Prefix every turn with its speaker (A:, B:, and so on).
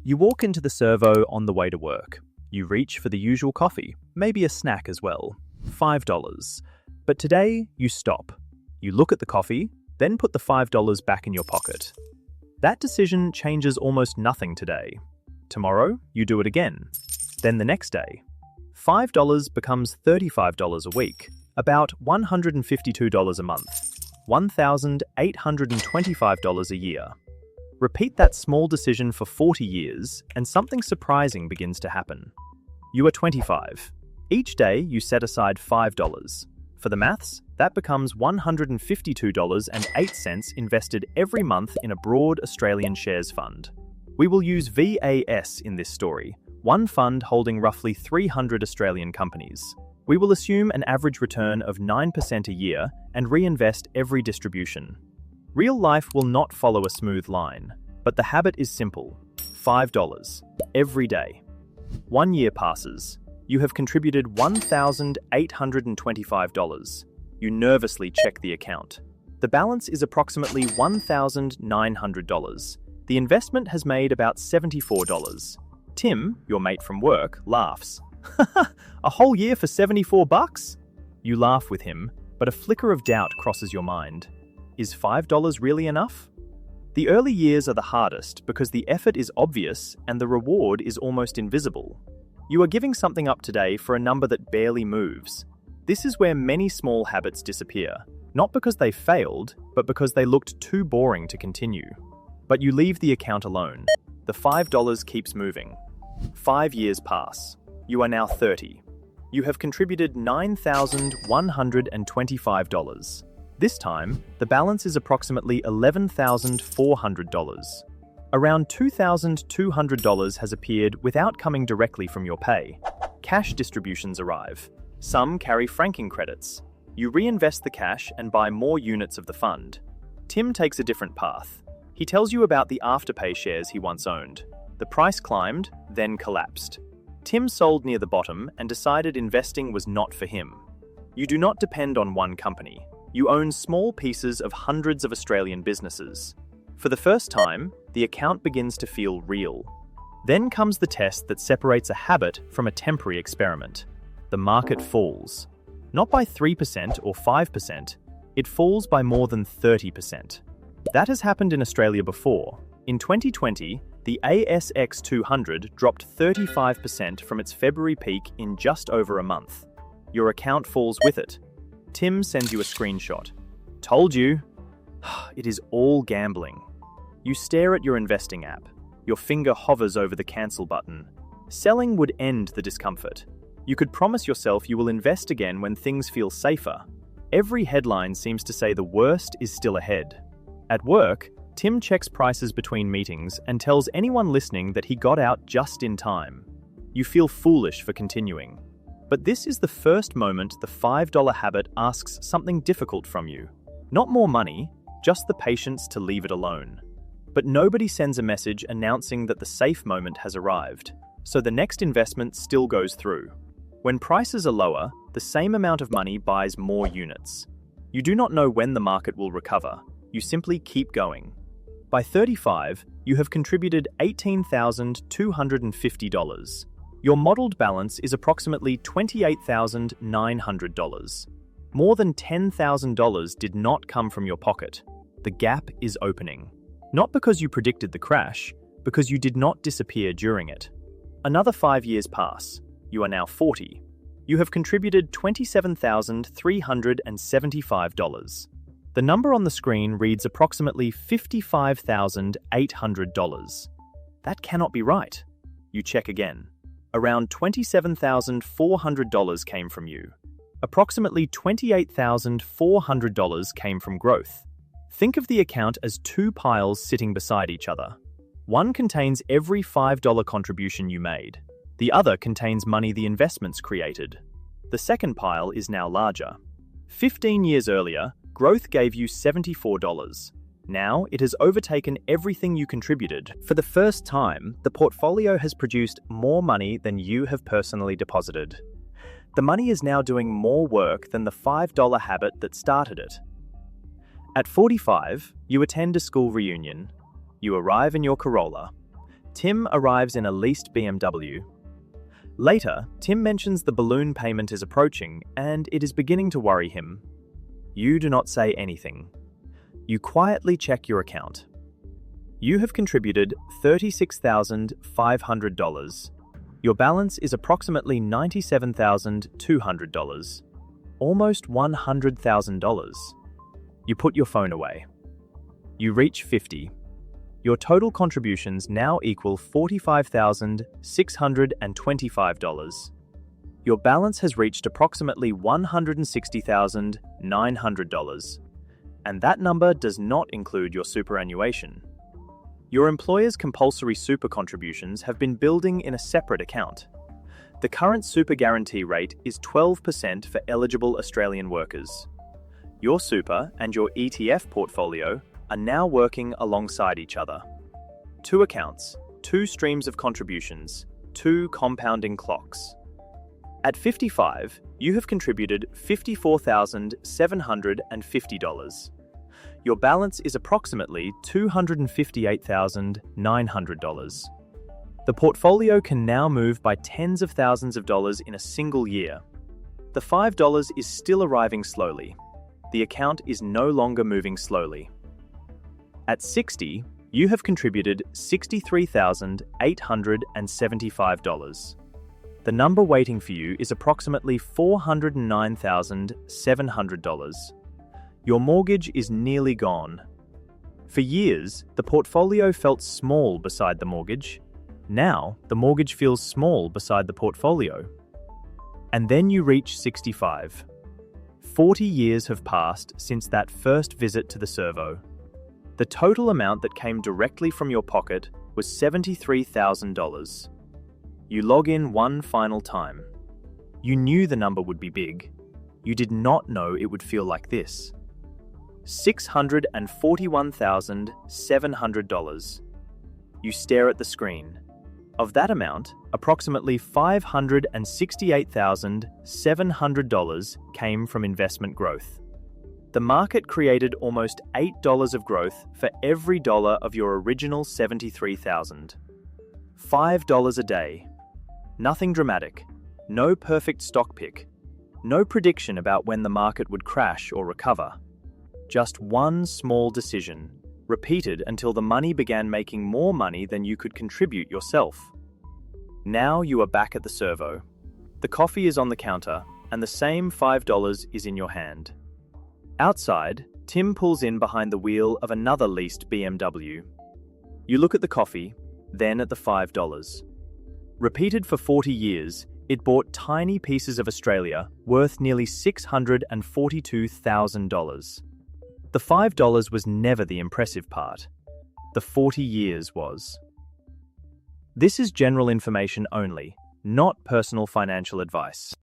A: You walk into the servo on the way to work. You reach for the usual coffee, maybe a snack as well. $5. But today, you stop. You look at the coffee, then put the $5 back in your pocket. That decision changes almost nothing today. Tomorrow, you do it again. Then the next day. $5 becomes $35 a week, about $152 a month, $1,825 a year. Repeat that small decision for 40 years, and something surprising begins to happen. You are 25. Each day, you set aside $5. For the maths, that becomes $152.08 invested every month in a broad Australian shares fund. We will use VAS in this story, one fund holding roughly 300 Australian companies. We will assume an average return of 9% a year and reinvest every distribution. Real life will not follow a smooth line, but the habit is simple. $5 every day. 1 year passes. You have contributed $1,825. You nervously check the account. The balance is approximately $1,900. The investment has made about $74. Tim, your mate from work, laughs. A whole year for $74? You laugh with him, but a flicker of doubt crosses your mind. Is $5 really enough? The early years are the hardest because the effort is obvious and the reward is almost invisible. You are giving something up today for a number that barely moves. This is where many small habits disappear, not because they failed, but because they looked too boring to continue. But you leave the account alone. The $5 keeps moving. 5 years pass. You are now 30. You have contributed $9,125. This time, the balance is approximately $11,400. Around $2,200 has appeared without coming directly from your pay. Cash distributions arrive. Some carry franking credits. You reinvest the cash and buy more units of the fund. Tim takes a different path. He tells you about the Afterpay shares he once owned. The price climbed, then collapsed. Tim sold near the bottom and decided investing was not for him. You do not depend on one company. You own small pieces of hundreds of Australian businesses. For the first time, the account begins to feel real. Then comes the test that separates a habit from a temporary experiment. The market falls. Not by 3% or 5%, it falls by more than 30%. That has happened in Australia before. In 2020, the ASX 200 dropped 35% from its February peak in just over a month. Your account falls with it. Tim sends you a screenshot. Told you. It is all gambling. You stare at your investing app. Your finger hovers over the cancel button. Selling would end the discomfort. You could promise yourself you will invest again when things feel safer. Every headline seems to say the worst is still ahead. At work, Tim checks prices between meetings and tells anyone listening that he got out just in time. You feel foolish for continuing. But this is the first moment the $5 habit asks something difficult from you. Not more money, just the patience to leave it alone. But nobody sends a message announcing that the safe moment has arrived, so the next investment still goes through. When prices are lower, the same amount of money buys more units. You do not know when the market will recover. You simply keep going. By 35, you have contributed $18,250. Your modeled balance is approximately $28,900. More than $10,000 did not come from your pocket. The gap is opening. Not because you predicted the crash, because you did not disappear during it. Another 5 years pass. You are now 40. You have contributed $27,375. The number on the screen reads approximately $55,800. That cannot be right. You check again. Around $27,400 came from you. Approximately $28,400 came from growth. Think of the account as two piles sitting beside each other. One contains every $5 contribution you made. The other contains money the investments created. The second pile is now larger. 15 years earlier, growth gave you $74. Now it has overtaken everything you contributed. For the first time, the portfolio has produced more money than you have personally deposited. The money is now doing more work than the $5 habit that started it. At 45, you attend a school reunion. You arrive in your Corolla. Tim arrives in a leased BMW. Later, Tim mentions the balloon payment is approaching and it is beginning to worry him. You do not say anything. You quietly check your account. You have contributed $36,500. Your balance is approximately $97,200, almost $100,000. You put your phone away. You reach 50. Your total contributions now equal $45,625. Your balance has reached approximately $160,900, and that number does not include your superannuation. Your employer's compulsory super contributions have been building in a separate account. The current super guarantee rate is 12% for eligible Australian workers. Your super and your ETF portfolio are now working alongside each other. Two accounts, two streams of contributions, two compounding clocks. At 55, you have contributed $54,750. Your balance is approximately $258,900. The portfolio can now move by tens of thousands of dollars in a single year. The $5 is still arriving slowly. The account is no longer moving slowly. At 60, you have contributed $63,875. The number waiting for you is approximately $409,700. Your mortgage is nearly gone. For years, the portfolio felt small beside the mortgage. Now, the mortgage feels small beside the portfolio. And then you reach 65. 40 years have passed since that first visit to the servo. The total amount that came directly from your pocket was $73,000. You log in one final time. You knew the number would be big. You did not know it would feel like this. $641,700. You stare at the screen. Of that amount, approximately $568,700 came from investment growth. The market created almost $8 of growth for every dollar of your original $73,000. $5 a day. Nothing dramatic. No perfect stock pick. No prediction about when the market would crash or recover. Just one small decision, repeated until the money began making more money than you could contribute yourself. Now you are back at the servo. The coffee is on the counter, and the same $5 is in your hand. Outside, Tim pulls in behind the wheel of another leased BMW. You look at the coffee, then at the $5. Repeated for 40 years, it bought tiny pieces of Australia worth nearly $642,000. The $5 was never the impressive part. The 40 years was. This is general information only, not personal financial advice.